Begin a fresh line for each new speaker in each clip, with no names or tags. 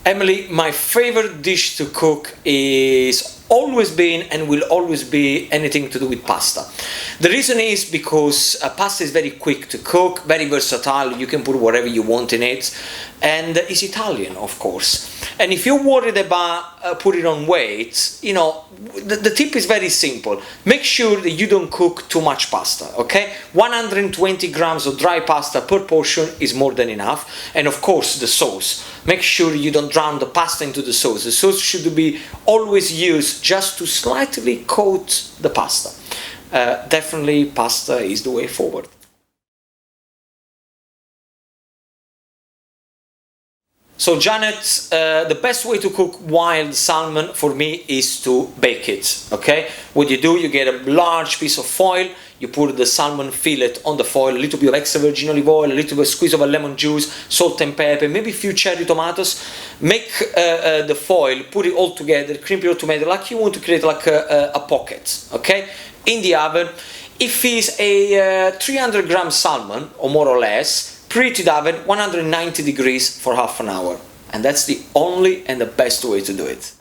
Emily, my favorite dish to cook is always been and will always be anything to do with pasta. The reason is because pasta is very quick to cook, very versatile, you can put whatever you want in it, and it's Italian, of course. And if you're worried about putting on weight, you know, the tip is very simple. Make sure that you don't cook too much pasta, okay? 120 grams of dry pasta per portion is more than enough. And of course, the sauce. Make sure you don't drown the pasta into the sauce. The sauce should be always used just to slightly coat the pasta. Definitely, pasta is the way forward. So Janet, the best way to cook wild salmon for me is to bake it, okay? What you do, you get a large piece of foil, you put the salmon fillet on the foil, a little bit of extra virgin olive oil, a little bit of squeeze of a lemon juice, salt and pepper, maybe a few cherry tomatoes. Make the foil, put it all together, crimp it all together like you want to create like a pocket, okay? In the oven. If it's a 300 gram salmon, or more or less, preheat the oven 190 degrees for half an hour. And that's the only and the best way to do it.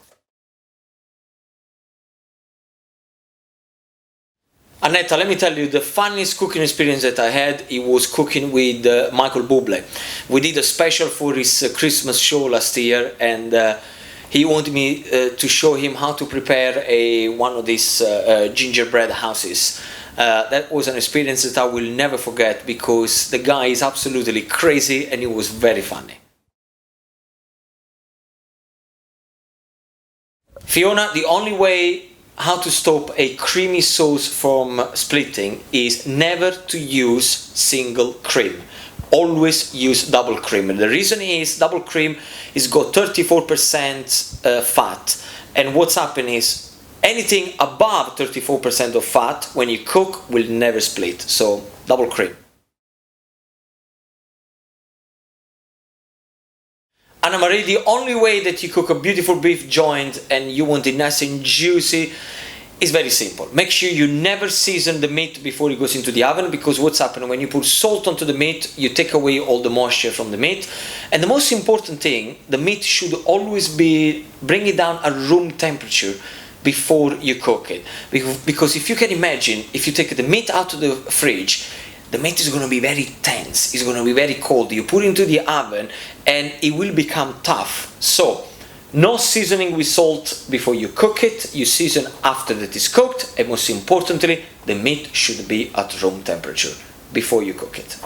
Annetta, let me tell you, the funniest cooking experience that I had, it was cooking with Michael Bublé. We did a special for his Christmas show last year, and he wanted me to show him how to prepare one of these gingerbread houses. That was an experience that I will never forget because the guy is absolutely crazy and it was very funny. Fiona, the only way how to stop a creamy sauce from splitting is never to use single cream. Always use double cream. And the reason is double cream is got 34% fat, and what's happening is anything above 34% of fat when you cook will never split. So double cream. Anna Marie, the only way that you cook a beautiful beef joint and you want it nice and juicy is very simple. Make sure you never season the meat before it goes into the oven, because what's happening when you put salt onto the meat, you take away all the moisture from the meat. And the most important thing, the meat should always bring it down at room temperature before you cook it. Because if you can imagine, if you take the meat out of the fridge, the meat is going to be very tense, it's going to be very cold. You put it into the oven and it will become tough. So, no seasoning with salt before you cook it, you season after that is cooked, and most importantly, the meat should be at room temperature before you cook it.